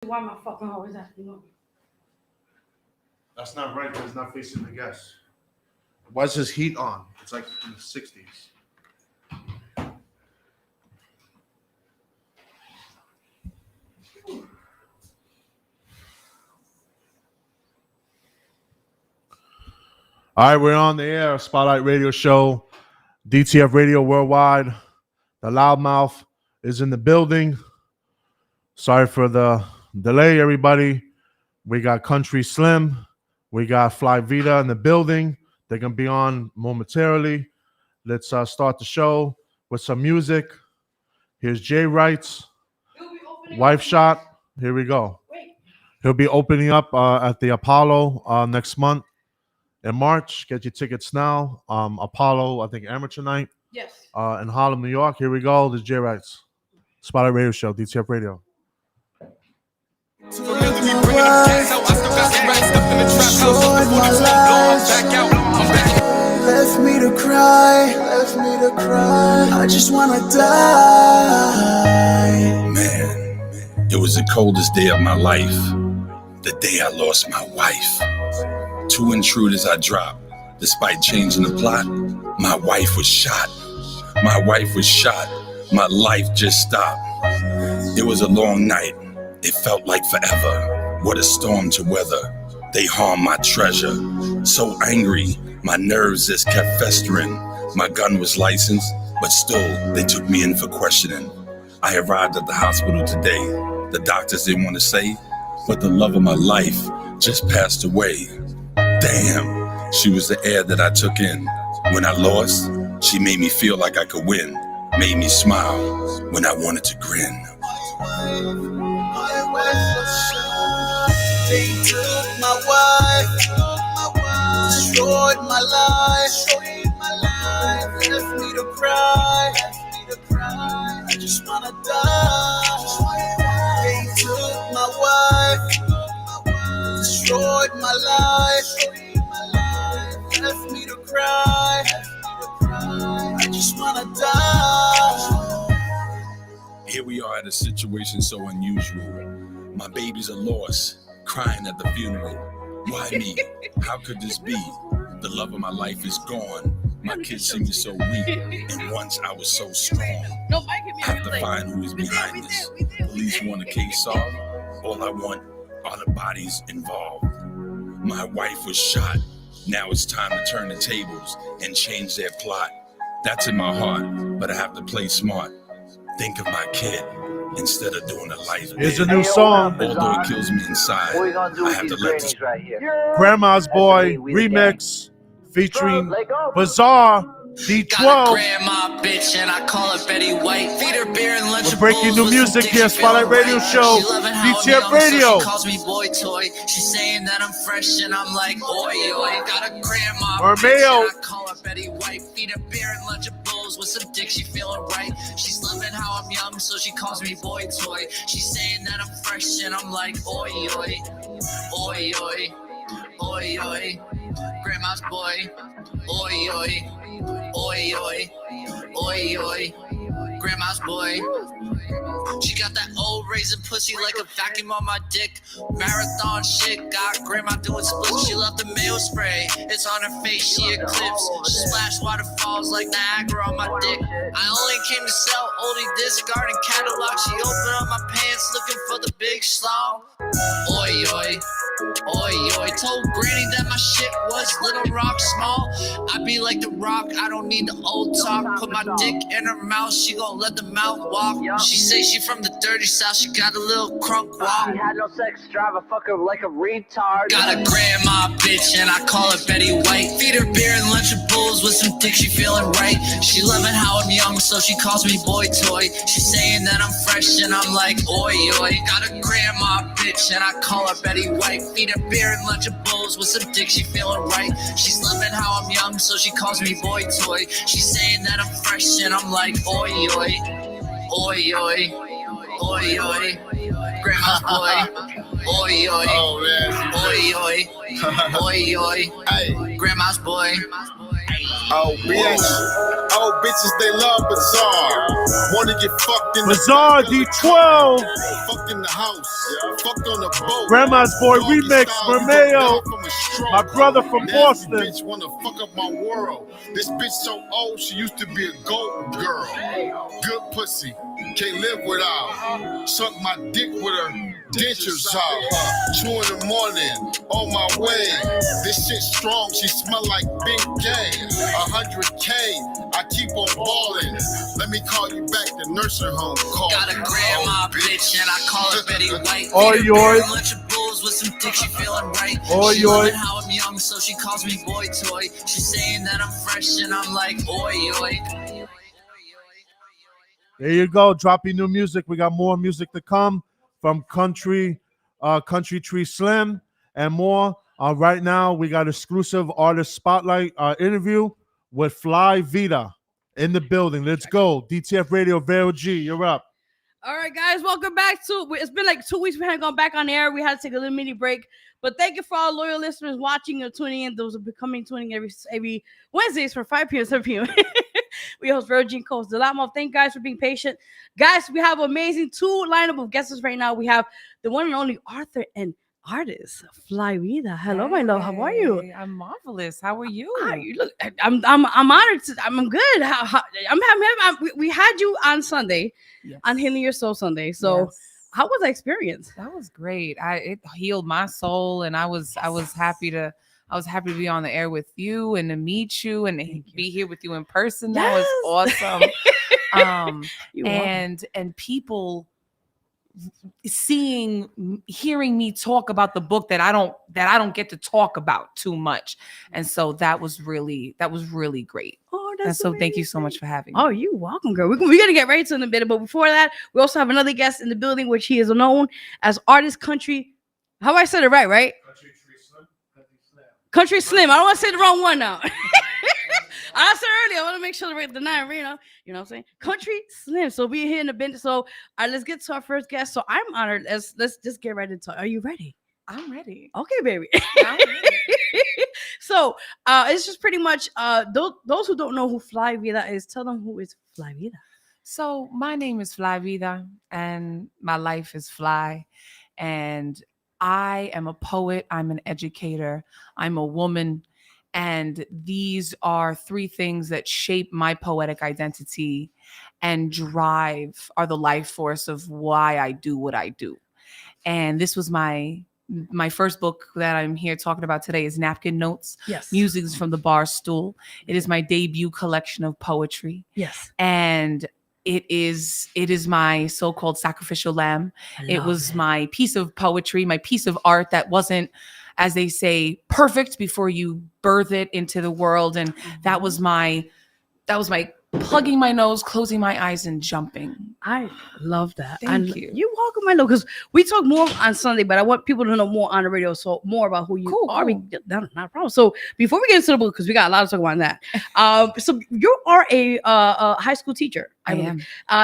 Why my fucking always acting up? That's not right, because it's not facing the guests. Why is this heat on? It's like in the 60s. All right, we're on the air. Spotlight Radio Show, DTF Radio Worldwide. The loudmouth is in the building. Sorry for the delay, everybody. We got Country Slim. We got Fly Vita in the building. They're going to be on momentarily. Let's start the show with some music. Here's Jay Wrights, Wife Shot. Here we go. He'll be opening up at the Apollo next month in March. Get your tickets now. Apollo, I think, Amateur Night. Yes. In Harlem, New York. Here we go. This is Jay Wrights. Spotlight Radio Show, DTF Radio. Left me to cry, I just wanna die. Man, it was the coldest day of my life. The day I lost my wife. 2 intruders I dropped. Despite changing the plot, my wife was shot. My wife was shot. My life just stopped. It was a long night. It felt like forever. What a storm to weather. They harmed my treasure. So angry, my nerves just kept festering. My gun was licensed, but still, they took me in for questioning. I arrived at the hospital today. The doctors didn't want to say, but the love of my life just passed away. Damn, she was the air that I took in. When I lost, she made me feel like I could win. Made me smile when I wanted to grin. They took my wife, destroyed my life, left me to cry, I just wanna die. They took my wife, destroyed my life, left me to cry, I just wanna die. Here we are at a situation so unusual. My babies are lost, crying at the funeral. Why me? How could this be? The love of my life is gone. My kids see me so weak, and once I was so strong. Have to find who is behind this. Police want a case solved. All I want are the bodies involved. My wife was shot. Now it's time to turn the tables and change their plot. That's in my heart, but I have to play smart. Think of my kid instead of doing a life. Here's a new song. Although it kills me inside, I have to let this right here. Grandma's Boy remix featuring Bizarre D12. Got a grandma bitch and I call her Betty White. Feed her beer and lunch. We're breaking new music here, Spotlight Radio Show, DTF Radio. She calls me boy toy. She's saying that I'm fresh and I'm like, oi, oi. Got a grandma bitch and I call her Betty White. Feed her beer and lunch of bowls with some dick, she feeling right. She's loving how I'm young, so she calls me boy toy. She's saying that I'm fresh and I'm like, oi, oi. Oi, oi. Oi, oi. Grandma's boy. Oi, oi. Oi, oi, oi, oi, grandma's boy. She got that old raisin pussy like a vacuum on my dick. Marathon shit, got grandma doing splits. She loved the mayo spray, it's on her face, she eclipse. She splash waterfalls like Niagara on my dick. I only came to sell oldie discard and catalog. She opened up my pants looking for the big schlong. Oi, oi. Oi, oi, told granny that my shit was Little Rock small. I be like the Rock, I don't need the old talk. Put my dick in her mouth, she gon' let the mouth walk. She say she from the dirty south, she got a little crunk walk. She had no sex drive, I fuck her like a retard. Got a grandma bitch and I call her Betty White. Feed her beer and lunch of bulls with some dick, she feeling right. She loving how I'm young, so she calls me boy toy. She's saying that I'm fresh and I'm like, oi, oi. Got a grandma bitch and I call her Betty White. Feed her beer and lunch of bowls with some dick, she feeling right. She's loving how I'm young, so she calls me boy toy. She's saying that I'm fresh and I'm like, oi, oi. Oi, oi. Oi, oi. Grandma's boy. Oi, oi. Oi, oi. Oi, oi. Grandma's boy. Oh, bitch. Oh, bitches, they love Bizarre. Wanna get fucked in Bizarre the D12. Fucked in the house. Fucked on the boat. Grandma's Boy Doggy remix, style, you Romeo. gon' die from a stroke. My brother from Nasty Boston. bitch wanna fuck up my world. This bitch so old, she used to be a gold girl. Good pussy, can't live without. Suck my dick with her dentures out. 2 in the morning, on my way. This shit strong, she smell like Big Game. 100K, I keep on balling. Let me call you back to nursing home. Call Got a grandma bitch and I call her Betty White. Oi, Feed her oi. a bunch of bulls with some dick, she feeling right. Oi, She oi. loving how I'm young, so she calls me boy toy. She's saying that I'm fresh and I'm like, oi, oi. There you go. Dropping new music. We got more music to come from Country Tree Slim and more. Right now, we got exclusive artist spotlight interview with Fly Vida in the building. Let's go. DTF Radio, Vero G, you're up. All right, guys, welcome back to. It's been like 2 weeks we haven't gone back on air. We had to take a little mini break, but thank you for all loyal listeners watching or tuning in. Those are tuning every Wednesdays from 5 p.m. to 7 p.m. We host Vero G and Coast. A lot more. Thank you guys for being patient, guys. We have amazing 2 lineup of guests right now. We have the one and only author and artist Fly Vida. Hello, my love. How are you? I'm marvelous. How are you? You look. I'm honored. I'm good. We had you on Sunday. Yes. On Healing Your Soul Sunday. So Yes. how was that experience? That was great. It healed my soul, and I was happy to be on the air with you and to meet you and to be here with you in person. That was awesome. And people hearing me talk about the book that I don't get to talk about too much. And so that was really great. Oh, that's and so amazing. Thank you so much for having me. Oh, you're welcome, girl. We're going to get right to it in a bit. But before that, we also have another guest in the building, which he is known as Artist Country. How I said it right? Country Slim. I don't want to say the wrong one now. I said earlier, I want to make sure the 9, you know what I'm saying? Country Slim. So we're here in the bit. So let's get to our first guest. So I'm honored. Let's just get right into it. Are you ready? I'm ready. Okay, baby. I'm ready. So it's just pretty much those who don't know who Fly Vida is, tell them who is Fly Vida. So my name is Fly Vida, and my life is Fly. And I am a poet. I'm an educator. I'm a woman. And these are 3 things that shape my poetic identity and are the life force of why I do what I do. And this was my first book that I'm here talking about today is Napkin Notes. Yes. Musings from the Bar Stool. It is my debut collection of poetry. Yes. And it is my so-called sacrificial lamb. It was my piece of poetry, my piece of art that wasn't, as they say, perfect before you birth it into the world. And that was my plugging my nose, closing my eyes, and jumping. I love that. Thank you. You're welcome, my love, because we talk more on Sunday, but I want people to know more on the radio, so more about who you are. Cool. Not a problem. So before we get into the book, because we got a lot to talk about that, so you are a high school teacher. I am.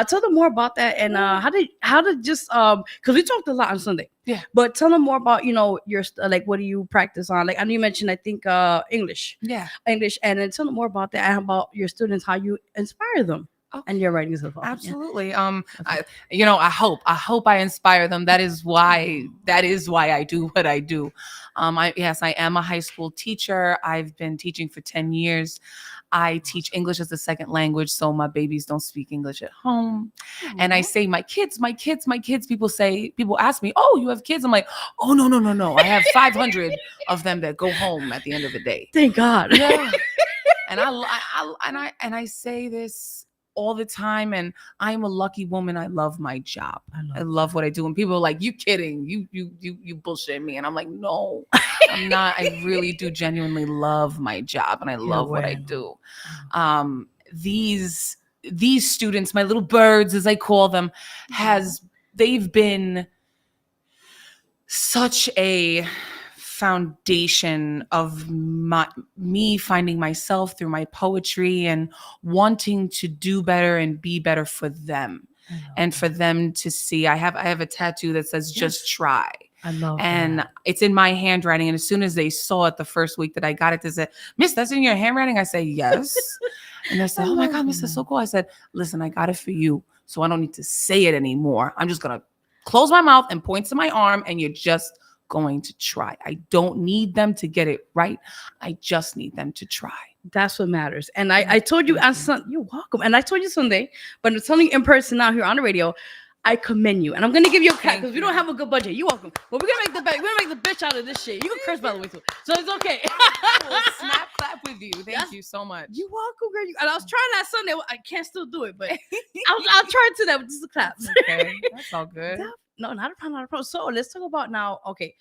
Tell them more about that, and how did just because we talked a lot on Sunday. Yeah. But tell them more about your like what do you practice on? Like I know you mentioned I think English. Yeah. English, and then tell them more about that and about your students, how you inspire them. Okay. And your writings as well. Absolutely. Yeah. I hope I inspire them. That is why I do what I do. I am a high school teacher. I've been teaching for 10 years. I teach English as a second language, so my babies don't speak English at home. Mm-hmm. And I say, my kids. People ask me, oh, you have kids? I'm like, oh, no. I have 500 of them that go home at the end of the day. Thank God. Yeah. And I say this all the time, and I'm a lucky woman. I love my job. I love what I do. And people are like, you kidding? You bullshit me. And I'm like, no, I'm not. I really do genuinely love my job, and I love what I do. These students, my little birds, as I call them, they've been such a foundation of me finding myself through my poetry and wanting to do better and be better for them, and for them to see. I have a tattoo that says "Just try," I love And that. it's in my handwriting. And as soon as they saw it the first week that I got it, they said, Miss, that's in your handwriting? I say, yes. And they said, oh my God, Miss, that's so cool. I said, listen, I got it for you. So I don't need to say it anymore. I'm just going to close my mouth and point to my arm, and you're just going to try. I don't need them to get it right. I just need them to try. That's what matters. And I told you on Sunday, you're welcome. And I told you Sunday, but I'm telling you in person now here on the radio, I commend you. And I'm gonna give you a cut because we don't have a good budget. You're welcome. But we're gonna make the bitch out of this shit. You can curse by the way too. So it's okay. I will snap clap with you. Thank you so much. You're welcome, girl. And I was trying that Sunday. I can't still do it, but I'll try to that with just the claps. Okay. That's all good. No, not a problem. So let's talk about now. Okay.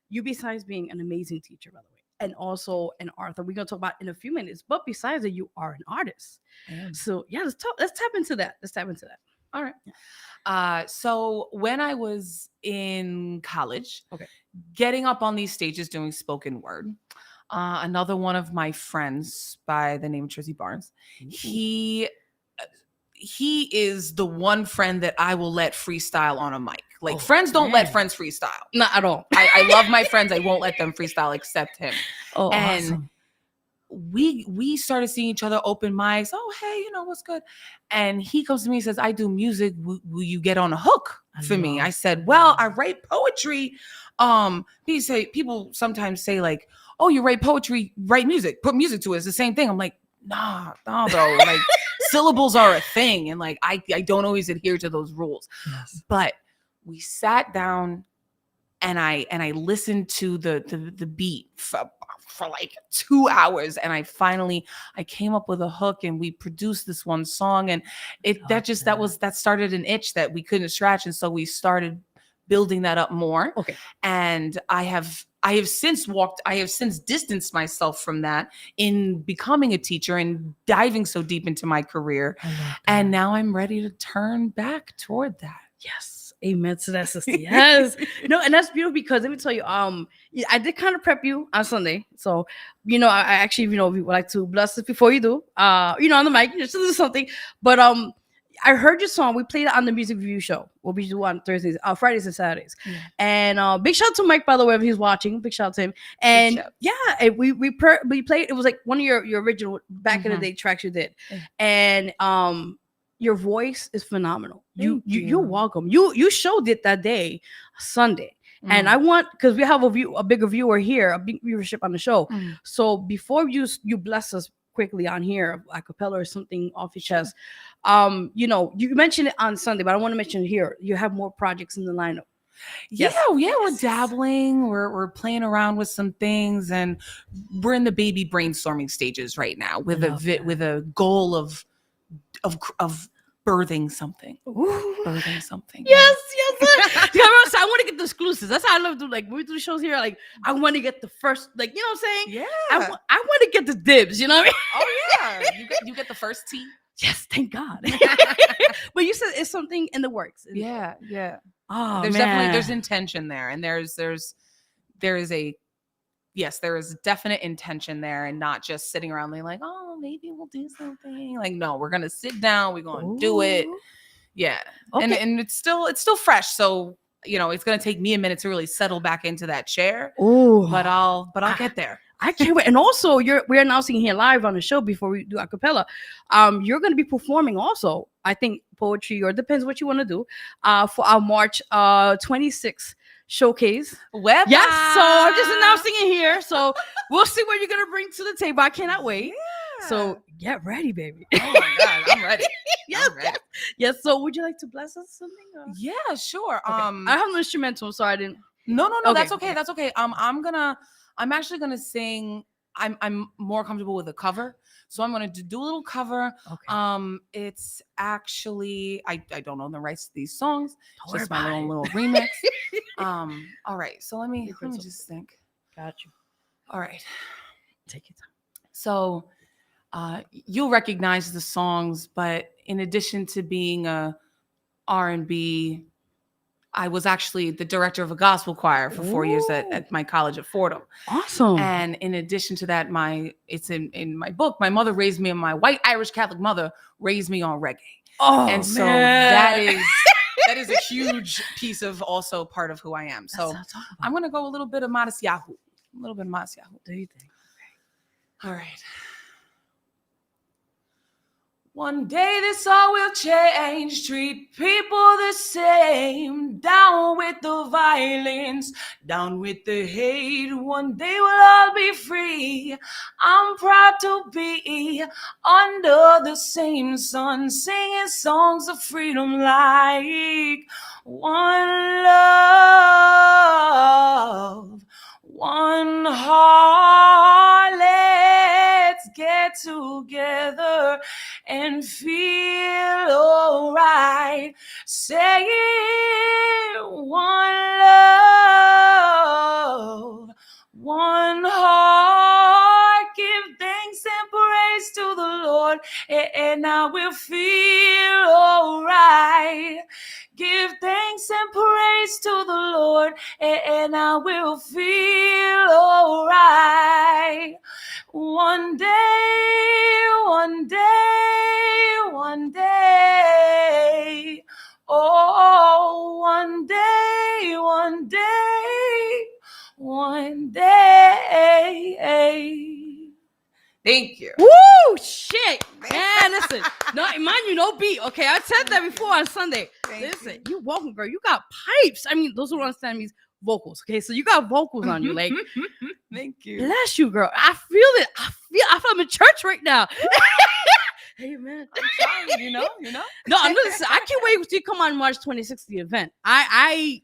You, besides being an amazing teacher, by the way, and also an author, we're gonna talk about in a few minutes. But besides that, you are an artist. So yeah, let's tap into that. All right. So when I was in college, getting up on these stages doing spoken word, another one of my friends by the name of Trizzy Barnes, he is the one friend that I will let freestyle on a mic. Like friends don't let friends freestyle. Not at all. I love my friends. I won't let them freestyle except him. Oh, and awesome. we started seeing each other open mics. Oh, hey, what's good? And he comes to me and says, I do music. Will you get on a hook for me? I said, well, I write poetry. People sometimes say like, oh, you write poetry, write music, put music to it. It's the same thing. I'm like, no, though. Like syllables are a thing. And like, I don't always adhere to those rules. Yes. But we sat down and I listened to the beat for like 2 hours, and I came up with a hook, and we produced this one song, and that started an itch that we couldn't scratch, and so we started building that up more. Okay. And I have since distanced myself from that in becoming a teacher and diving so deep into my career, and now I'm ready to turn back toward that. Yes. Amen to that, sister. Yes. No, and that's beautiful because let me tell you, I did kind of prep you on Sunday. So, I actually, we would like to bless us before you do, on the mic, just to do something. But I heard your song. We played it on the music review show. What we do on Thursdays, Fridays and Saturdays. Yeah. And big shout out to Mike, by the way, if he's watching. Big shout out to him. And we played. It was like one of your original back in the day tracks you did, and your voice is phenomenal. You're welcome. You showed it that day, Sunday. And I want, because we have a bigger viewer here, a big viewership on the show. So before you bless us quickly on here, a cappella or something off your chest, you mentioned it on Sunday, but I want to mention it here. You have more projects in the lineup. Yes. Yeah, we're dabbling. We're playing around with some things, and we're in the baby brainstorming stages right now with a goal of birthing something. Ooh. Birthing something. Yes. So I want to get the exclusives. That's how I love to when we do the shows here. Like I want to get the first, what I'm saying? Yeah. I want to get the dibs. You know what I mean? Oh yeah. You get the first tea. Yes, thank God. But you said it's something in the works. Yeah. Oh, there's intention there, and there is definite intention there, and not just sitting around like, oh, maybe we'll do something. Like, no, we're gonna sit down, we're gonna do it. Yeah. Okay. And it's still fresh. So, it's gonna take me a minute to really settle back into that chair. Oh, but I'll get there. I can't wait. And also we're announcing here live on the show before we do a cappella. You're gonna be performing also, I think, poetry, or depends what you want to do, for our March 26th showcase. Yes, so I'm just announcing it here. So we'll see what you're gonna bring to the table. I cannot wait. Yeah. So get ready, baby. Oh my God, I'm ready. Yes, I'm ready. Yes. So would you like to bless us something? Yeah, sure. Okay. I have no instrumental, so I didn't. No. Okay. That's okay. That's okay. I'm actually gonna sing. I'm more comfortable with a cover, so I'm gonna do a little cover. Okay. It's actually I don't own the rights to these songs. Don't just my little remix. All right. So let me just think. Got you. All right. Take your time. So, you'll recognize the songs, but in addition to being a R&B, I was actually the director of a gospel choir for 4 years at my college at Fordham. Awesome. And in addition to that, it's in my book. My mother raised me, and my white Irish Catholic mother raised me on reggae. Oh, and so man. that that is a huge piece of also part of who I am. So I'm gonna go a little bit of modest Yahoo. A little bit of modest Yahoo. Do you think? All right. One day this all will change, treat people the same. Down with the violence, down with the hate. One day we'll all be free. I'm proud to be under the same sun, singing songs of freedom like one love, one heart. Let's get together and feel alright. Say it, one love, one heart. Give thanks and praise to the Lord, and I will feel alright. Give thanks and praise to the Lord, and I will feel alright. One day, one day, one day. Oh, one day, one day, one day. Thank you. Woo! Shit! Man, listen. No, mind you, no beat. Okay, I said that before on Sunday. Listen, you're welcome, girl. You got pipes. I mean, those who don't understand means vocals. Okay, so you got vocals on you. Like, thank you. Bless you, girl. I feel it. I feel I'm in church right now. Hey, man. I'm trying, you know. No, I'm listen. I can't wait to come on March 26th, the event. I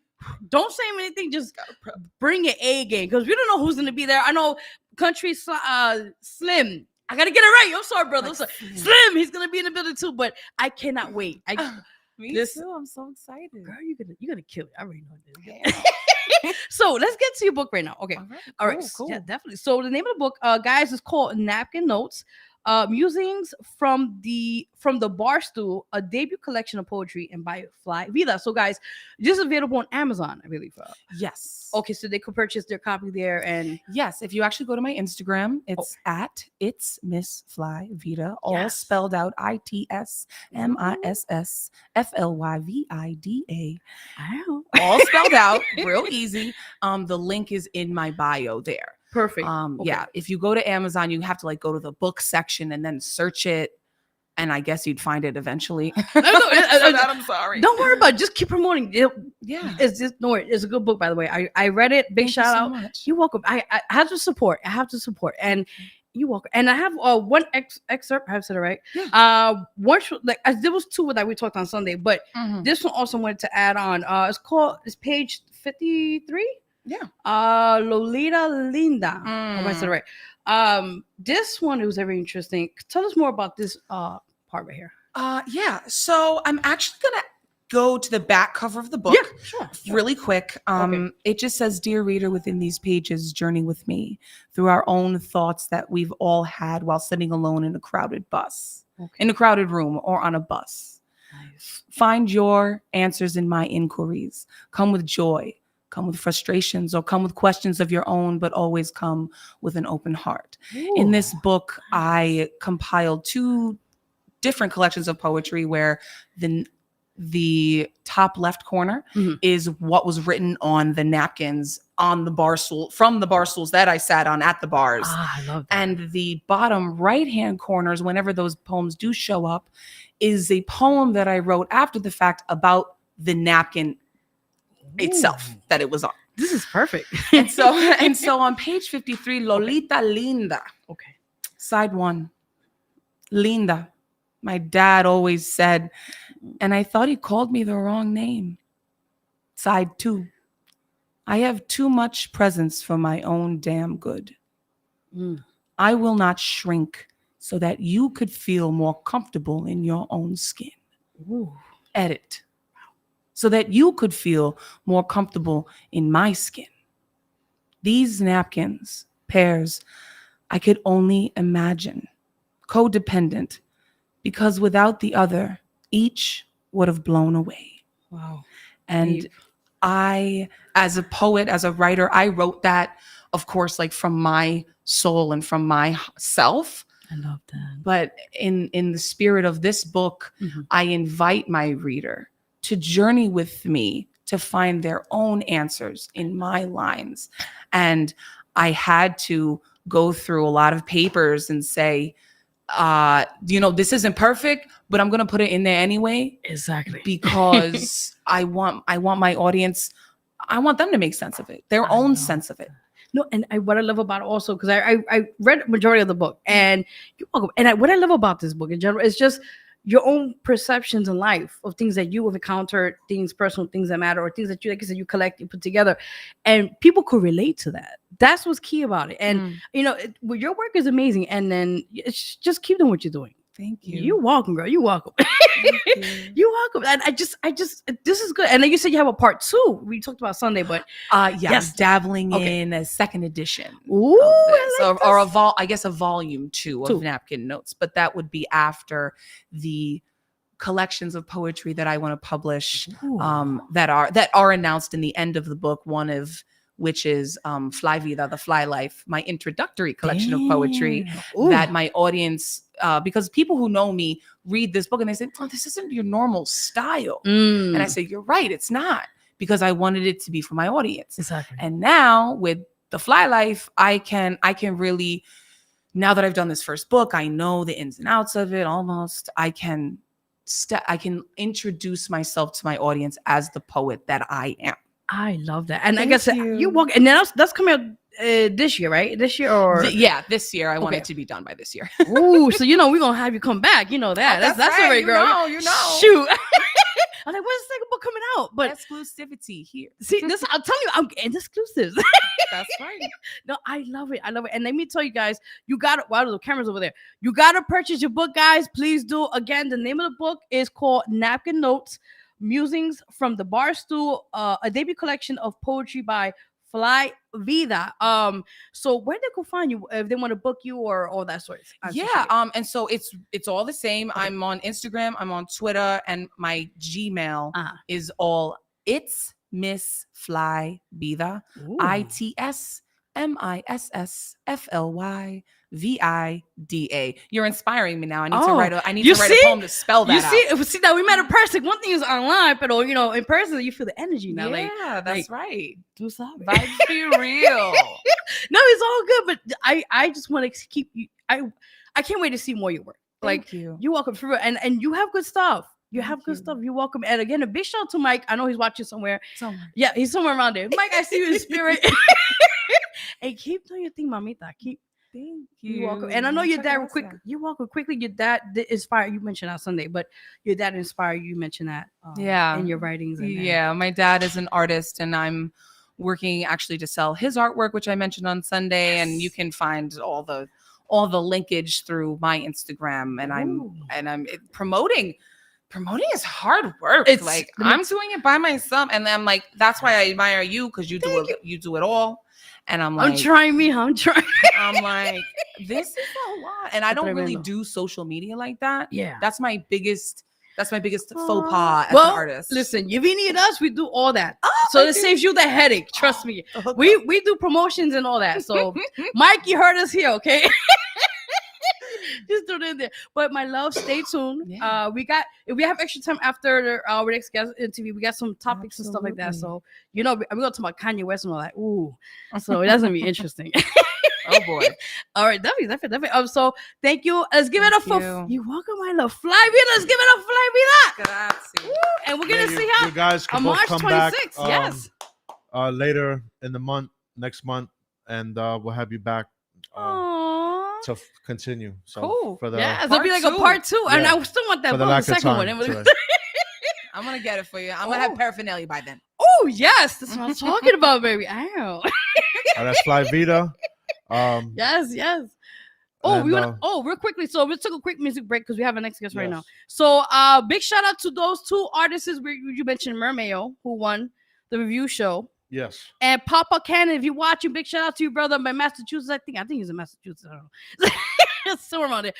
don't say anything. Just bring your A game because we don't know who's gonna be there. I know Country Slim. I gotta get it right. I'm sorry, brother. Like, Slim. He's gonna be in the building too. But I cannot wait. Me too. I'm so excited. Girl, you're gonna kill it. I already know this. So let's get to your book right now. Okay. All right. Cool. Yeah, definitely. So the name of the book, guys, is called Napkin Notes. Musings from the Barstool, a debut collection of poetry, and by Fly Vida. So, guys, this is available on Amazon, I believe. Yes. Okay, so they could purchase their copy there, and yes, if you actually go to my Instagram, it's at It's Miss Fly Vida, all spelled out ITSMISSFLYVIDA. All spelled out, real easy. The link is in my bio there. Perfect. Yeah, if you go to Amazon, you have to like go to the book section and then search it, and I guess you'd find it eventually. I'm sorry. Don't worry about it. Just keep promoting it. Yeah, it's just no worry. It's a good book, by the way. I read it. Big Thank shout you so out. much. You're welcome. I have to support. And you're welcome. And I have one excerpt. I have said it right. Yeah. There was two that we talked on Sunday, but this one also wanted to add on. It's page 53. Yeah. Lolita Linda. If I said it right. This one was very interesting. Tell us more about this part right here. Yeah. So I'm actually gonna go to the back cover of the book. Yeah, sure. Really quick. It just says, "Dear reader, within these pages, journey with me through our own thoughts that we've all had while sitting alone in a crowded bus, in a crowded room, or on a bus. Nice. Find your answers in my inquiries. Come with joy. Come with frustrations, or come with questions of your own, but always come with an open heart." Ooh. In this book, I compiled two different collections of poetry where the top left corner is what was written on the napkins on the bar stool, from the bar stools that I sat on at the bars. I love that. And the bottom right-hand corners, whenever those poems do show up, is a poem that I wrote after the fact about the napkin itself that it was on. This is perfect. and so on page 53, Lolita Linda. Okay. Side 1. Linda. My dad always said, and I thought he called me the wrong name. Side 2. I have too much presence for my own damn good. I will not shrink so that you could feel more comfortable in your own skin. Ooh. Edit. So that you could feel more comfortable in my skin. These napkins, pairs, I could only imagine, codependent, because without the other, each would have blown away. Wow. And I, as a poet, as a writer, I wrote that, of course, like from my soul and from myself. I love that. But in the spirit of this book, I invite my reader to journey with me to find their own answers in my lines. And I had to go through a lot of papers and say, this isn't perfect, but I'm going to put it in there anyway. Exactly. Because I want my audience, I want them to make sense of it, their own sense of it. No, and what I love about it also, because I read majority of the book, and what I love about this book in general is just your own perceptions in life of things that you have encountered, things, personal things that matter, or things that you, like I said, you collect, you put together, and people could relate to that. That's what's key about it. And your work is amazing. And then just keep doing what you're doing. Thank you. You're welcome, girl. You're welcome. You're welcome. And I just, this is good. And then you said you have a part 2. We talked about Sunday, but yes, dabbling in a second edition. Ooh, I guess a volume 2 of Napkin Notes, but that would be after the collections of poetry that I want to publish, that are announced in the end of the book. One of which is Fly Vida, the Fly Life, my introductory collection of poetry that my audience, because people who know me read this book and they say, oh, this isn't your normal style. And I say, you're right, it's not, because I wanted it to be for my audience. Exactly. And now with the Fly Life, I can really, now that I've done this first book, I know the ins and outs of it almost. I can introduce myself to my audience as the poet that I am. I love that. And I guess you walk, and then that's coming out this year, right? This year or this year. I want it to be done by this year. Ooh, so we're gonna have you come back. You know that. That's right, right, girl. You know. Shoot. I'm like, when's the second book coming out? But exclusivity here. See, this I'll tell you, I'm getting exclusives. That's right. No, I love it. And let me tell you guys, you gotta, wow, the camera's over there. You gotta purchase your book, guys. Please do. Again, the name of the book is called Napkin Notes: Musings from the Bar Stool, a debut collection of poetry by Fly Vida. So where they can find you if they want to book you or all that sort of and so it's all the same. Okay. I'm on Instagram, I'm on Twitter, and my Gmail is all it's Miss Fly Vida. ITSMISSFLYVIDA. You're inspiring me now. I need to write a poem to spell that out. See now we met in person. One thing is online, but in person you feel the energy now. Yeah, that's right. Do something. Vibes be real. No, it's all good, but I just want to keep you. I can't wait to see more of your work. Thank you. You're welcome for real, and you have good stuff. You have good stuff. You're welcome. And again, a big shout out to Mike. I know he's watching somewhere. Yeah, he's somewhere around there. Mike, I see you in spirit. Hey, keep doing your thing, mamita. Thank you. You're welcome. And I know your dad You're welcome. Quickly, your dad inspired you. Mentioned that Sunday, but your dad inspired you. Mentioned that. In your writings. My dad is an artist, and I'm working actually to sell his artwork, which I mentioned on Sunday. Yes. And you can find all the linkage through my Instagram, and I'm promoting. Promoting is hard work. I'm doing it by myself, and I'm like, that's why I admire you, because you do it all. And I'm like, I'm trying. I'm like, this is a lot, and I don't really do social media like that. Yeah, that's my biggest faux pas as an artist. Listen, if you need us, we do all that. So it saves you the headache. Trust me. Okay. We do promotions and all that. So Mike, you heard us here, okay? Just throw it in there. But my love, stay tuned. Yeah. If we have extra time after our next guest interview, we got some topics and stuff like that. So we're gonna talk about Kanye West and all that. Ooh, so that's gonna be interesting. Oh boy! All right, definitely. So thank you. Let's give it up for you. Welcome, my love, Fly Vida. Let's give it up, Fly Vida. Grazie. And we're gonna see how you guys can on both March come 26th. Back, yes. Later in the month, next month, and we'll have you back. To continue. So cool. For the it'll be like a part 2. Yeah. And I still want that the second one. I'm gonna get it for you. I'm gonna have paraphernalia by then. Oh yes, that's what I'm talking about, baby. Ow. That's Fly Vida. Yes. Real quickly. So we took a quick music break because we have a next guest right now. So big shout out to those 2 artists you mentioned, Mermayo, who won the review show. Yes. And Papa Cannon, if you're watching, big shout out to you, brother, by Massachusetts. I think he's in Massachusetts. I don't know. Somewhere around there.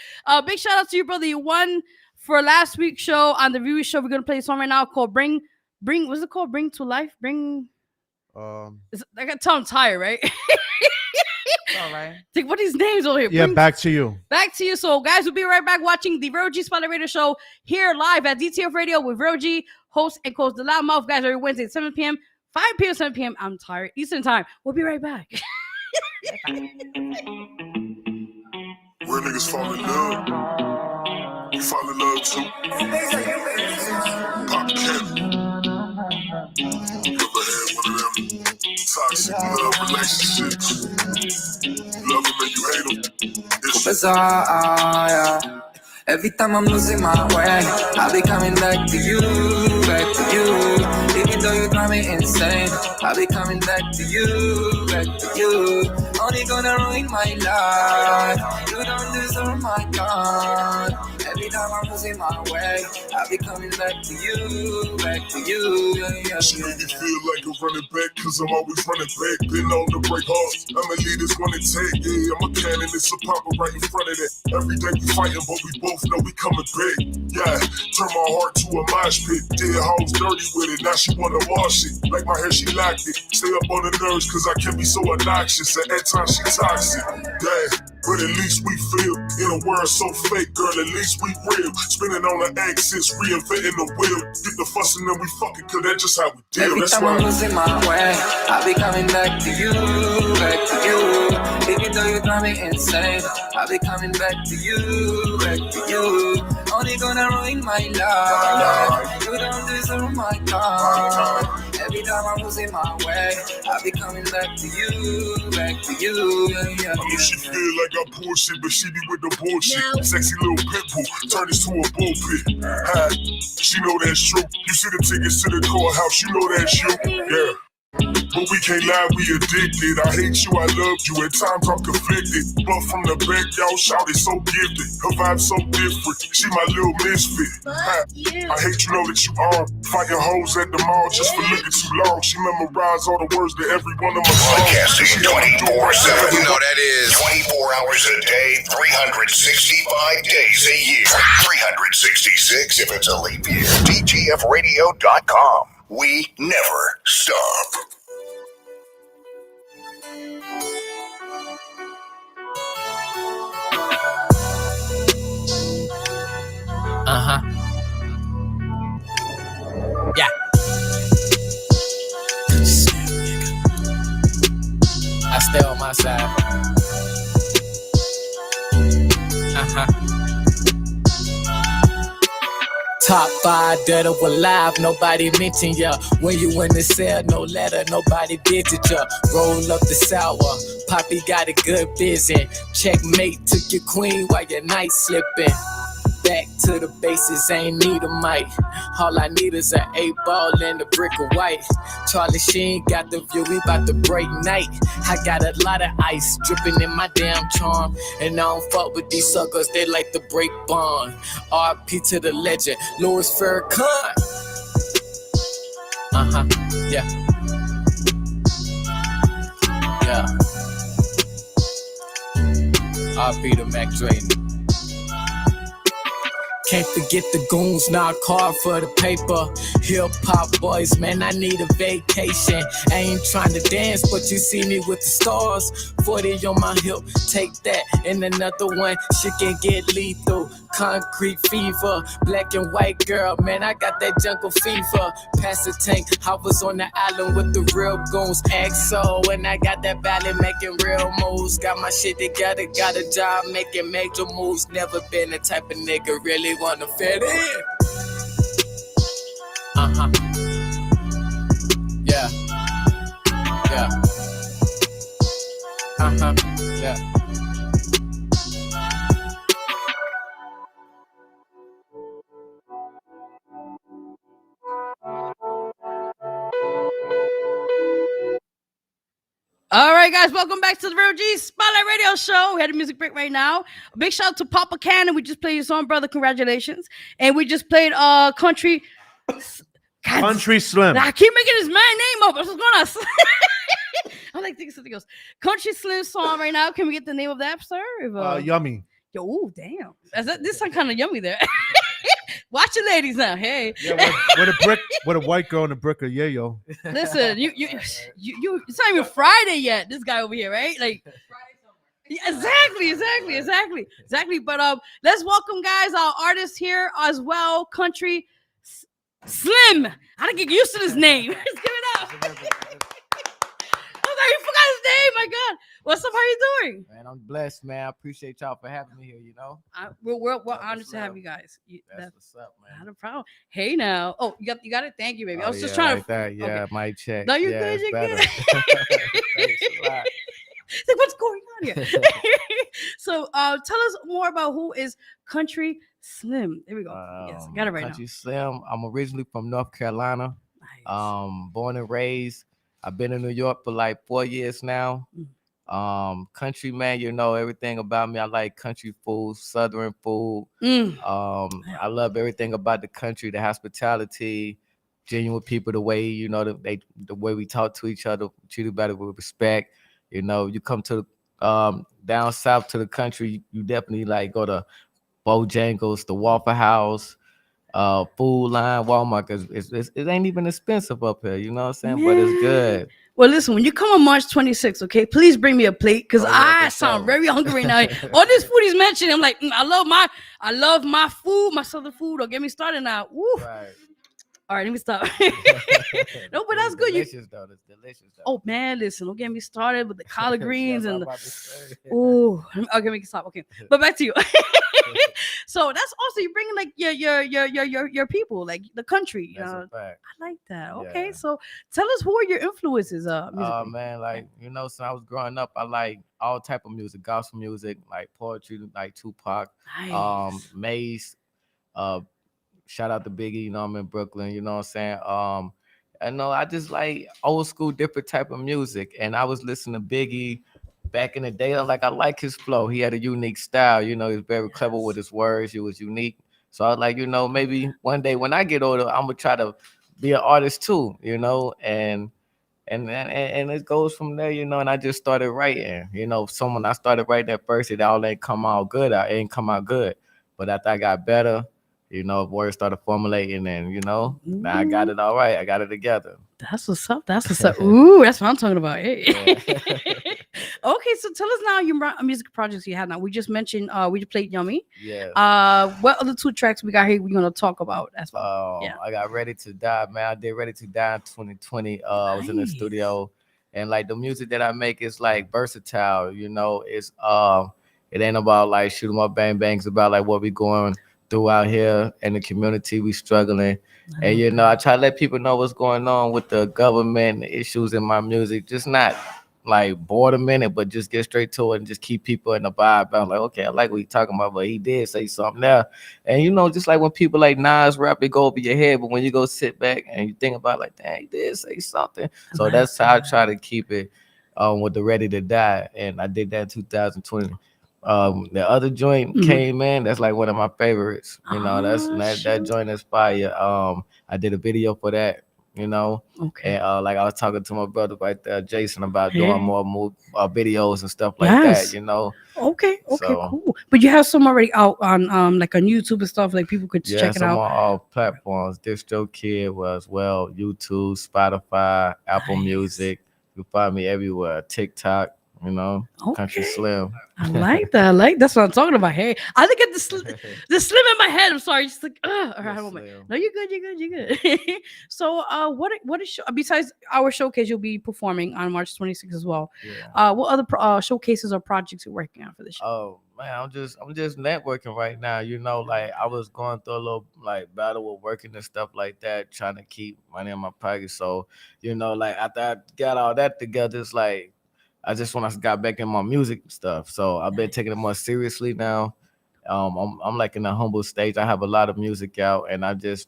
Big shout out to you, brother. You won for last week's show on the review show. We're gonna play a song right now called Bring. What's it called? Bring to Life. Bring. I got tongue tired, right? All right. Think what these names over here. Yeah, back to you. Back to you. So, guys, we'll be right back watching the Vero G Spotlight Radio Show here live at DTF Radio with Vero G, host and co-host The Loudmouth, guys, every Wednesday at 7 p.m., 5 p.m., 7 p.m. I'm tired. Eastern time. We'll be right back. Real niggas fall in love. You fall in love too. Pop Kelly. Never had one of them toxic love relationships. Love them and you hate them. It's Bizarre. Every time I'm losing my way, I'll be coming back to you, back to you. Even though you drive me insane, I'll be coming back to you, back to you. Only gonna ruin my life. You don't deserve my time. Every time I'm losing my way, I'll be coming back to you, back to you. Yeah. She made me feel like a running back, cause I'm always running back. Been on the break hard. I'm a leader's gonna take. Yeah, I'm a cannon, it's a popper right in front of that. Every day we fighting, but we both know we coming back. Yeah, turn my heart to a mosh pit. Dead hoes dirty with it, now she wanna wash it. Like my hair, she locked it. Stay up on the nerves, cause I can be so obnoxious. And at times she toxic. Yeah, but at least we feel in a world so fake, girl, at least we real. Spinning on the axis, reinventing the wheel. Get the fussing and we fucking, cause that's just how we deal. Every That's time why I'm losing my way, I'll be coming back to you, back to you. Even though you drive me insane, I'll be coming back to you, back to you. Only gonna ruin my life. You don't deserve my time. Every time I'm losing my way, I'll be coming back to you, back to you. Yeah. I know she feel like I pull shit, but she be with the bullshit. Sexy little pit bull, turn this to a bullpit. She know that's true. You see the tickets to the courthouse, you know that's you. Yeah. But we can't lie, we addicted. I hate you, I love you. At times I'm conflicted. But from the back, y'all shout it so gifted. Her vibe's so different. She my little misfit. I hate you know that you are. Fighting hoes at the mall just for looking too long. She memorized all the words to every one of my songs. Broadcasting 24/7. You know that is 24 hours a day, 365 days a year. 366 if it's a leap year. DGFradio.com. We never stop. Yeah. I stay on my side. Top 5 dead or alive, nobody mention ya. When you in the cell, no letter, nobody visit ya. Roll up the sour, Poppy got a good vision. Checkmate, took your queen while your night slipping. Back to the bases, ain't need a mic. All I need is an 8-ball and a brick of white. Charlie Sheen got the view, we bout to break night. I got a lot of ice dripping in my damn charm. And I don't fuck with these suckers, they like to break bond. RP to the legend, Louis Farrakhan. Yeah. Yeah. RP to Mac Dre. Can't forget the goons, not card for the paper. Hip-hop boys, man, I need a vacation. I ain't trying to dance, but you see me with the stars. 40 on my hip, take that. And another one, she can get lethal. Concrete fever, black and white girl, man, I got that jungle fever. Pass the tank, I was on the island with the real goons. XO, and I got that ballad making real moves. Got my shit together, got a job making major moves. Never been the type of nigga really wanna fit in. Yeah. Yeah. Yeah. All right, guys, welcome back to the Vero G Spotlight Radio Show. We had a music break right now. A big shout out to Papa Cannon. We just played your song, brother. Congratulations. And we just played Country. Country Slim. I keep making his man name up. What's going on? I'm like thinking something else. Country Slim song right now. Can we get the name of that, sir? Yummy. Yo, ooh, damn. This sound kind of yummy there. Watch it, ladies now. Hey. Yeah, with a white girl and a brick of yayo. Listen, you it's not even Friday yet. This guy over here, right? Like yeah, exactly. But let's welcome guys, our artists here as well. Country Slim. I didn't get used to this name. Let's give it up. I was like, you forgot his name. My God. What's up? How you doing? Man, I'm blessed, man. I appreciate y'all for having me here, you know? We're honored to have you guys. That's what's up, man. Not a problem. Hey, now. Oh, you got it. Thank you, baby. I was just yeah, trying like to. that. Yeah, Okay. mic check. No, you're yeah, good. it's You're better. good. Thanks a lot. It's like, what's going on here? So, tell us more about who is Country Slim. There we go. Yes, I got it right Country now. Slim. I'm originally from North Carolina. Nice. Born and raised. I've been in New York for like 4 years now. Country man, you know everything about me. I like country food, southern food. I love everything about the country, the hospitality, genuine people, the way the way we talk to each other, treat each other with respect. You know, you come to down south to the country, you definitely like go to Bojangles, the Waffle House, Food Line, Walmart, because it ain't even expensive up here, you know what I'm saying? But it's good. Well, listen, when you come on March 26th, okay, please bring me a plate because I sound very hungry now. All this food he's mentioning, I'm like, I love my food, my southern food. Don't get me started now. Woo. Right. All right, let me stop. No, but that's good. Delicious though. It's delicious though. Oh man, listen, don't get me started with the collard greens and oh, okay, make it stop. Okay, but back to you. So that's also you bringing like your people, like the country. That's a fact. I like that. Okay, Yeah. so tell us who are your influences? Musically? Man, like since I was growing up, I like all type of music, gospel music, like poetry, like Tupac, Nice. Mace, shout out to Biggie, I'm in Brooklyn, you know what I'm saying? I know I just like old school, different type of music. And I was listening to Biggie back in the day. I like his flow. He had a unique style, he was very clever with his words. He was unique. So I was like, maybe one day when I get older, I'm gonna try to be an artist too, and it goes from there, and I just started writing, someone I started writing at first, it all ain't come out good. It ain't come out good. But after I got better, words started formulating and, now I got it all right. I got it together. That's what's up. That's what's up. Ooh, that's what I'm talking about. Hey. Yeah. Okay, so tell us now your music projects you have now. We just mentioned we just played Yummy. Yeah. What other 2 tracks we got here we're gonna talk about as well? I got Ready to Die, man. I did Ready to Die in 2020. I was in the studio, and like the music that I make is like versatile, it's it ain't about like shooting up bang bangs, about like what we going through out here in the community. We struggling. And I try to let people know what's going on with the government, the issues in my music, just not like boredom in it, but just get straight to it and just keep people in the vibe. I'm like, okay, I like what he's talking about, but he did say something there. And just like when people like Nas rap, it go over your head, but when you go sit back and you think about like, dang, he did say something. So that's how I try to keep it with the Ready to Die. And I did that in 2020. The other joint came in. That's like one of my favorites. That joint is fire. I did a video for that. Okay. And like I was talking to my brother right there, Jason, about doing more videos and stuff like that. Okay. So, Cool. But you have some already out on like on YouTube and stuff. Like people could check it out. on all platforms. DistroKid as well. YouTube, Spotify, Apple Music. You can find me everywhere. TikTok. Country Slim. I like that. That's what I'm talking about. Hey, I think it's the slim in my head. I'm sorry. Just like, all right, no, you're good. So, what is besides our showcase? You'll be performing on March 26th as well. Yeah. What other showcases or projects you're working on for this show? Oh man, I'm just networking right now. Like I was going through a little like battle with working and stuff like that, trying to keep money in my pocket. So, like after I got all that together, it's like I just when I got back in my music stuff. So I've been taking it more seriously now. I'm like in a humble stage. I have a lot of music out and I just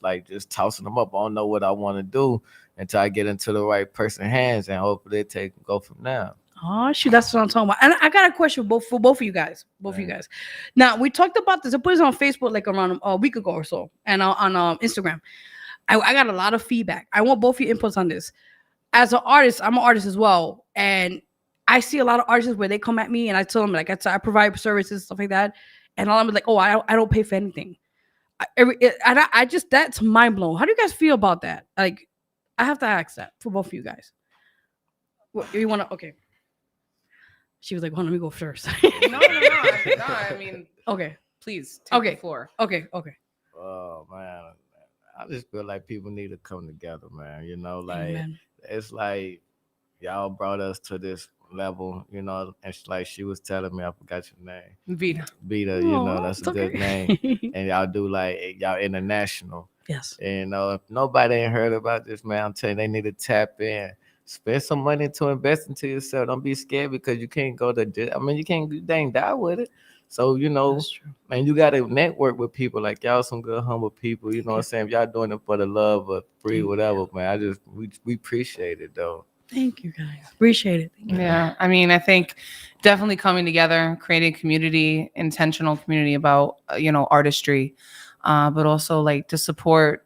tossing them up. I don't know what I want to do until I get into the right person's hands and hopefully go from there. Oh shoot, that's what I'm talking about. And I got a question for both of you guys. Both of you guys. Now we talked about this. I put this on Facebook like around a week ago or so, and on Instagram. I got a lot of feedback. I want both of your inputs on this. As an artist, I'm an artist as well, and I see a lot of artists where they come at me and I tell them like I provide services, stuff like that, and I'm like, oh, I don't pay for anything. I just that's mind blowing. How do you guys feel about that? Like, I have to ask that for both of you guys. What you want to? Okay. She was like, "Well, let me go first." No. I mean, okay. Please take the floor. Okay. Oh man, I just feel like people need to come together, man. You know, like Amen. it's like y'all brought us to this level, you know, and like she was telling me, I forgot your name. Vita, you know, that's a good name. And y'all do like y'all international. Yes. And you know, if nobody ain't heard about this, man, I'm telling you, they need to tap in. Spend some money to invest into yourself. Don't be scared because you can't go to. I mean, you ain't die with it. So you know, man, you gotta network with people like y'all, some good humble people. You know what I'm saying? If y'all doing it for the love or free, whatever, man. We appreciate it though. Thank you guys. Appreciate it. Yeah. I mean, I think definitely coming together, creating community, intentional community about, artistry, but also like to support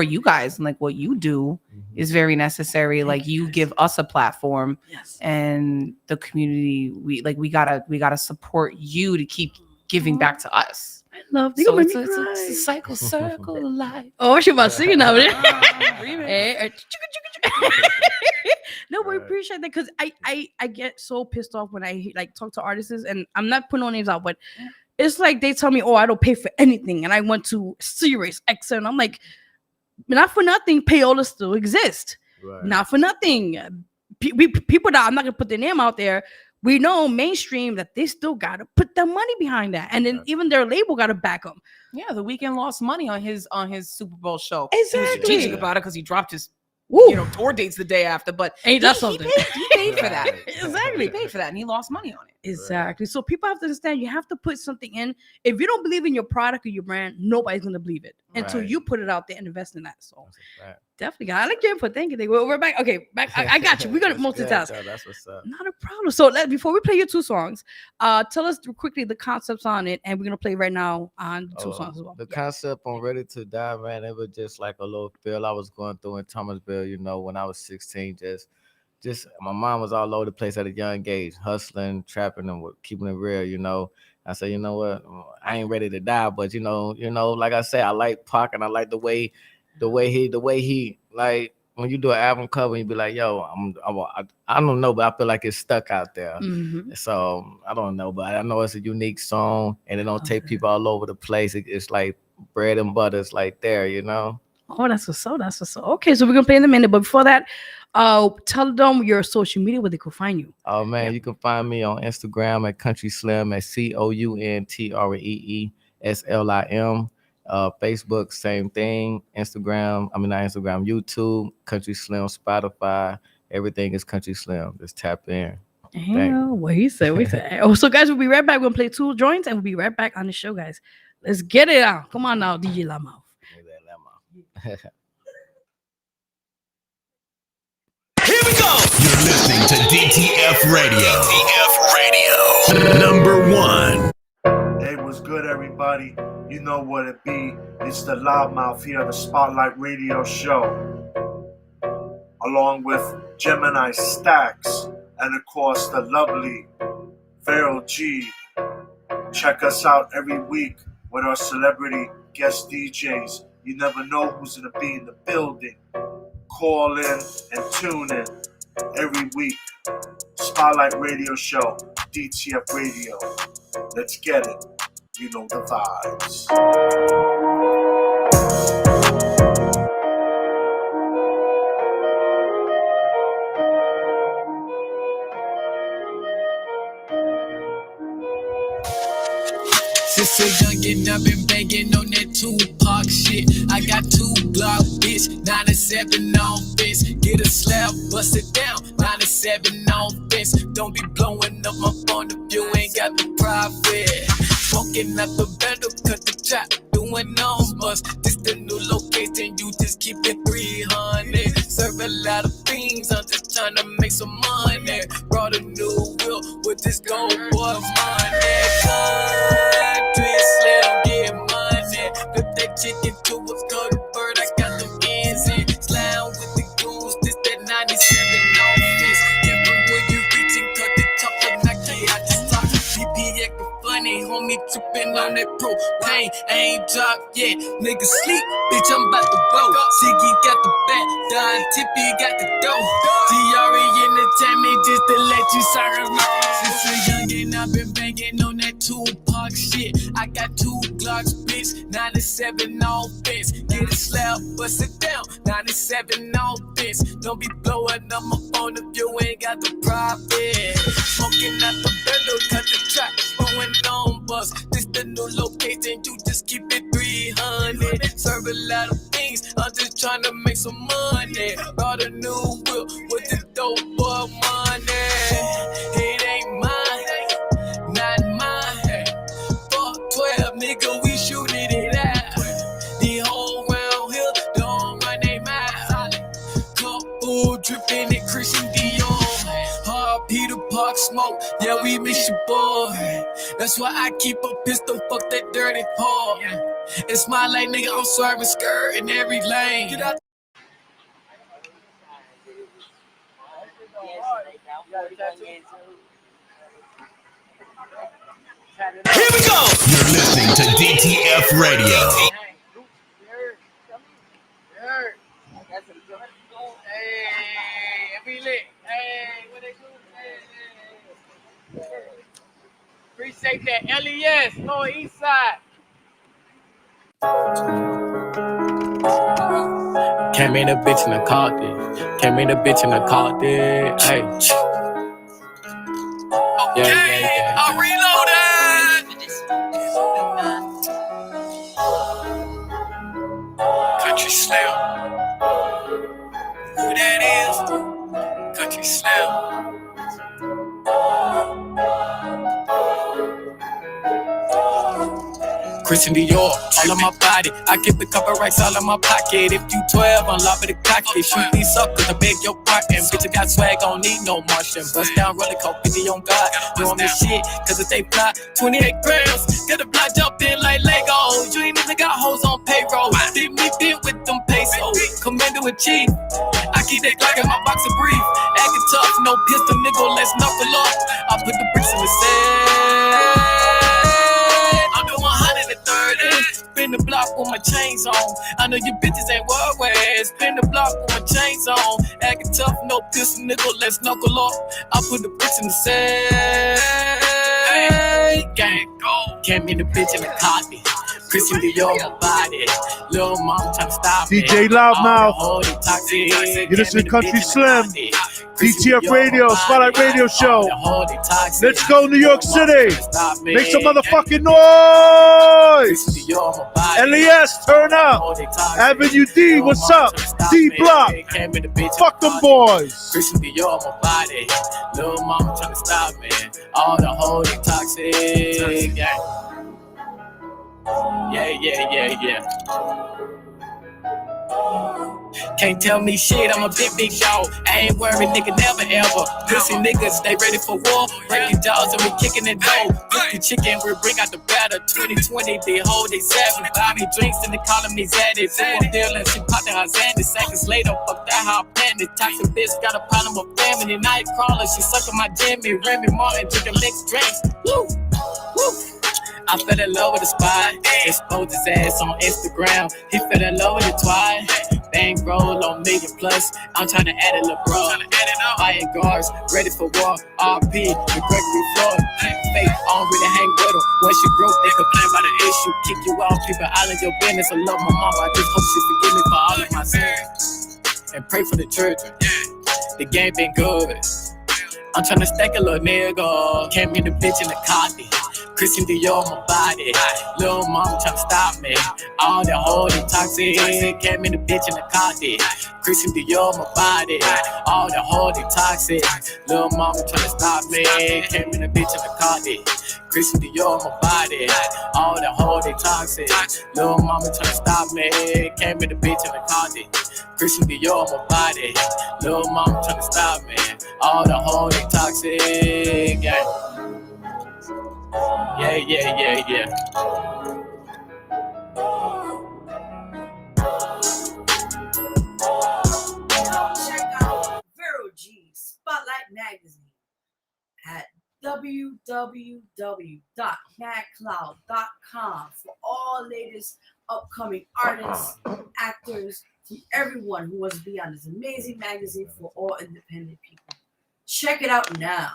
you guys and like what you do is very necessary. Like you give us a platform, and the community, we gotta support you to keep giving back to us. I love so it's a cycle circle of life. Oh, she about singing now. No, but we appreciate that because I get so pissed off when I like talk to artists, and I'm not putting no names out, but it's like they tell me, oh, I don't pay for anything, and I went to Sirius XM. I'm like, not for nothing, payola still exist. Right. Not for nothing. People that I'm not gonna put their name out there, we know mainstream that they still gotta put the money behind that, and then even their label gotta back them. Yeah, The Weeknd lost money on his Super Bowl show. Exactly. He was strategic about it because he dropped his tour dates the day after, but ain't that something? He paid for that. Exactly. He paid for that, and he lost money on it. Exactly. So people have to understand you have to put something in. If you don't believe in your product or your brand, nobody's gonna believe it until you put it out there and invest in that. So definitely, guys. I like your input. Thank you. We're back. Okay, back. I got you. We're gonna multitask. That's what's up. Not a problem. So before we play your two songs, tell us quickly the concepts on it, and we're gonna play right now on the two songs as well. The concept on Ready to Die, man, it was just like a little feel I was going through in Thomasville, you know, when I was 16. Just my mom was all over the place at a young age, hustling, trapping, and keeping it real, you know. I said, you know what, I ain't ready to die, but you know, like I said, I like Pac, and I like the way he like when you do an album cover, you be like, yo, I don't know, but I feel like it's stuck out there. Mm-hmm. So I don't know, but I know it's a unique song, and it don't take people all over the place. It's like bread and butter. It's like there, you know. Oh, that's what's so. Okay, so we're gonna play in a minute, but before that, tell them your social media where they can find you. Oh man, you can find me on Instagram at Country Slim at COUNTREESLIM. Facebook, same thing. YouTube, Country Slim, Spotify. Everything is Country Slim. Just tap in. Yeah, what he said. Oh, so guys, we'll be right back. We're gonna play two joints, and we'll be right back on the show, guys. Let's get it out. Come on now, DJ Lama. Here we go. You're listening to DTF Radio. DTF Radio. Number 1. Hey, what's good, everybody? You know what it be. It's the Loudmouth here on the Spotlight Radio Show. Along with Gemini Stacks and, of course, the lovely Vero G. Check us out every week with our celebrity guest DJs. You never know who's going to be in the building. Call in and tune in every week. Spotlight Radio Show, DTF Radio. Let's get it. You know the vibes. Since a youngin', I've been banging on that Tupac shit. I got 2 Glock, bitch, 97 on fence. Get a slab, bust it down, 97 on fence. Don't be blowing up my phone if you ain't got the profit. Smoking out the bundle, cut the trap, doing on bus. This the new location, you just keep it 300. Serve a lot of things, I'm just trying to make some money. Brought a new wheel with this gold boy money. Country Slim, get money. Flip that chicken to a cutter bird, I got them ends in. Slam with the goons, this that 97 on this. Yeah, but when you reaching, cut the top of Nike, I just talk. PP acting funny, homie tripping on that propane. I ain't dropped yet, nigga sleep, bitch, I'm about to blow. Siggy got the back, Don Tippy got the dough. DRE entertainment just to let you suckers know. Since a youngin', I've been banging on that Tupac shit. I got 2 Glocks, bitch, 97 on fence. Get a the slab, bust it down. 97 on this. Don't be blowing up my phone if you ain't got the profit. Smoking out the window, cut the track, going on bus. This the new location, you just keep it 300. Serve a lot of things, I'm just trying to make some money. Bought a new whip with the dope boy money. It ain't mine, not mine. Fuck 12, nigga, we shooting it out. The whole round here don't run they mouth. Couple dripping in Christian Dior. Hard Peter Park smoke, yeah, we miss your boy. That's why I keep a pistol, fuck that dirty paw. It's my lane, nigga, I'm swerving skirt in every lane. Get out. Here we go. You're listening to DTF Radio. Appreciate that. LES, Lower East Side. Came in a bitch and I caught it. Came in a bitch and I caught it. Hey. Yeah. I reloaded. Country Slim. Who that is? Country Slim. Christian Dior, all on my body. I get the cover rights all in my pocket. If you 12, unlock with the cocky. Shoot these suckers, I beg your pardon. Bitch, I got swag, don't need no Martian. Bust down, roller coat, 50 on God. You on this shit, cause if they fly 28 grams, get a block jump in like Legos. You ain't even got hoes on payroll. Did me fit with them pesos. Commander in chief. I keep that Glock in my box of brief. Acting tough, no pistol, nigga, let's knuckle up. I put the bricks in the safe. I'm the 130. Spin the block with my chains on. I know you bitches ain't worried. Spin the block with my chains on. Acting tough, no pistol, nigga, let's knuckle up. I put the bricks in the safe. Hey, gang, go. Came in the bitch in the copy. Christian Dior, my body. Lil' mom tryna stop me. DJ Loudmouth. You listen to Country Slim. DTF Radio, Spotlight Radio Show. Let's go, New York City. Make some motherfucking noise. LES, turn up. Avenue D, what's up? D Block. Fuck them boys. Christian Dior, my body. Lil' mama tryna stop me. All the holy toxic. Yeah. Can't tell me shit, I'm a big dog. I ain't worried, nigga, never ever. Pussy niggas, they ready for war. Breaking jaws and we kicking the dough. Cook the chicken, we bring out the batter. 2020, they hold they savage. Buy me drinks and they calling me Zaddy. Full of deal and she popped her Zandy. Seconds later, fuck that, how I planned it. Toxic bitch got a problem with family. Night crawler, she sucking my Jimmy. Remy Martin, drinking mixed drinks. Woo! I fell in love with the spot. Exposed his ass on Instagram. He fell in love with the twine. Bankroll on million plus. I'm trying to add a little bro. Buying guards, ready for war. RP, the Gregory Floyd. Fake, I don't really hang with them. Once you broke, they complain about the issue. Kick you out, people out of your business. I love my mama. I just hope she forgive me for all of my sins. And pray for the children. The game been good. I'm trying to stack a little nigga. Came in the bitch in the copy. Christian Dior, my body. Lil' mama tryna stop me. All the holy toxic. Came in the bitch in the copy. Christian Dior, my body. All the holy toxic. Lil' mama tryna stop me. Came in the bitch in the copy. Christian Dior, my body. All the holy toxic. Lil' mama tryna stop me. Came in the bitch in the copy. Christian Dior, my body. Lil' mama tryna stop me. All the holy toxic. Yeah. Check out Vero G Spotlight Magazine at www.magcloud.com for all latest upcoming artists, actors, from everyone who wants to be on this amazing magazine for all independent people. Check it out now.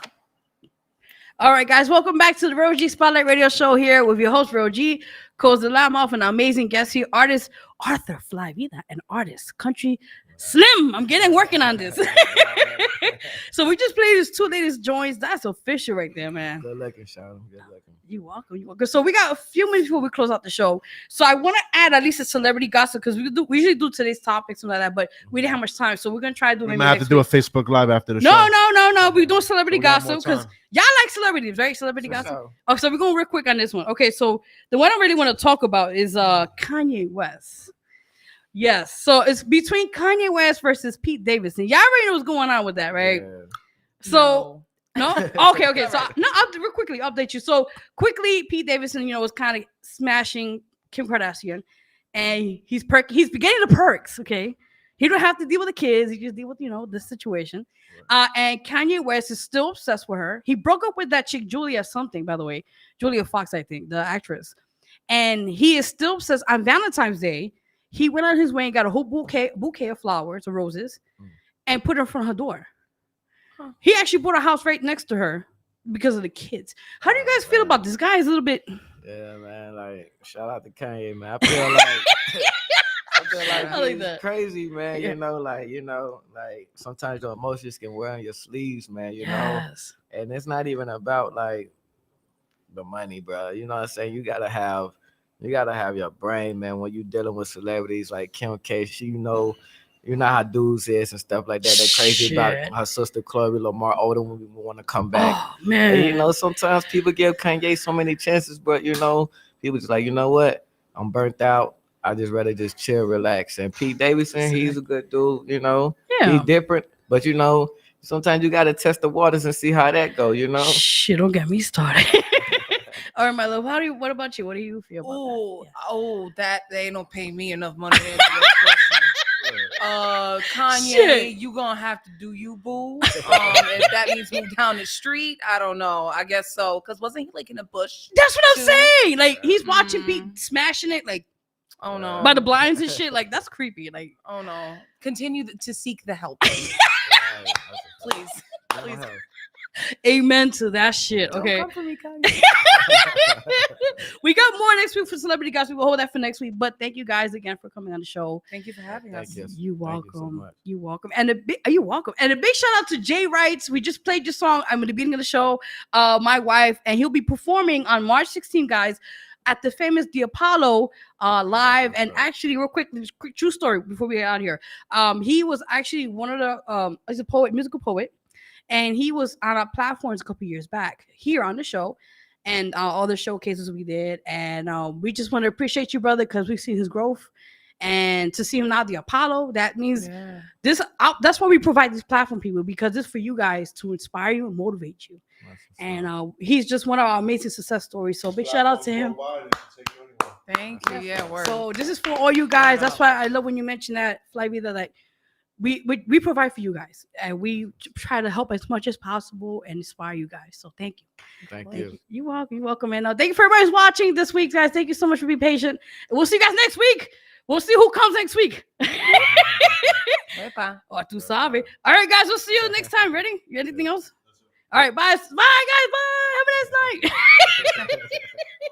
All right, guys, welcome back to the Vero G Spotlight Radio Show here with your host, Vero G, co-host the Loudmouth, and our amazing guest here, artist Arthur Fly Vida, an artist, country Slim. I'm working on this. So we just played his 2 latest joints. That's official right there, man. Good looking, Sean. Good looking. You're welcome. So we got a few minutes before we close out the show. So I want to add at least a celebrity gossip because we usually do today's topics and like that, but we didn't have much time. So we're gonna try to do. We might have to do a Facebook Live after the show. No. We're doing celebrity We got gossip more because time. y'all like celebrities, right? Celebrity For gossip. sure. Oh, so we're going real quick on this one. Okay, so the one I really want to talk about is Kanye West. Yes, so it's between Kanye West versus Pete Davidson. Y'all already know what's going on with that, right? Yeah. So no, okay. So no, I'll real quickly update you. So quickly, Pete Davidson, was kind of smashing Kim Kardashian, and he's beginning the perks. Okay, he don't have to deal with the kids; he just deal with this situation. And Kanye West is still obsessed with her. He broke up with that chick Julia something, by the way, Julia Fox, I think, the actress, and he is still obsessed. On Valentine's Day, he went on his way and got a whole bouquet of flowers or roses, and put it in front of her door. He actually bought a house right next to her because of the kids. How do you guys feel about this guy? Is a little bit. Yeah, man. Like, shout out to Kanye, man. I feel like I like he's that. crazy, man. Yeah. Like sometimes your emotions can wear on your sleeves, man. Yes. And it's not even about like the money, bro. You know what I'm saying? You gotta have your brain, man. When you dealing with celebrities like Kim K, you know how dudes is and stuff like that. They're crazy about her sister Chloe Lamar Odom when we want to come back. Oh man. And, sometimes people give Kanye so many chances, but people just like, you know what? I'm burnt out. I just rather just chill, relax. And Pete Davidson, he's a good dude. Yeah. He's different, but sometimes you gotta test the waters and see how that go. Shit, don't get me started. All right, my love. What about you? What do you feel about that? That they don't pay me enough money to answer that question. Kanye, Shit. you gonna have to do you, boo. If that means move down the street, I don't know. I guess so. Cause wasn't he like in a bush? That's what I'm too? saying. Like he's watching Pete smashing it, like Oh no. by the blinds and shit. Like that's creepy. Like Oh no. Continue to seek the help. Please. Please. amen to that shit. Don't Okay. come for me, Kanye. We got more next week for celebrity guys. We will hold that for next week. But thank you guys again for coming on the show. Thank you for having us. Thank you. You're welcome. Thank you so much. You're welcome. And you're welcome. And a big shout out to Jay Wrights. We just played your song. I'm at the beginning of the show. My wife, and he'll be performing on March 16th, guys, at the famous The Apollo live. And actually, real quick true story before we get out of here. He was actually one of the he's a poet, musical poet, and he was on our platforms a couple years back here on the show. And all the showcases we did. And we just want to appreciate you, brother, because we've seen his growth. And to see him now, the Apollo, that means that's why we provide this platform, people, because it's for you guys to inspire you and motivate you. And he's just one of our amazing success stories. So big shout out to him. Thank you. Yeah, word. So this is for all you guys. That's why I love when you mention that, Flavia, that like we provide for you guys, and we try to help as much as possible and inspire you guys. So thank you. Thank you. You're welcome. You're welcome. And thank you for everybody who's watching this week, guys. Thank you so much for being patient. And we'll see you guys next week. We'll see who comes next week. Or tu sabe. All right, guys. We'll see you next time. Ready? You anything else? All right. Bye. Bye, guys. Bye. Have a nice night.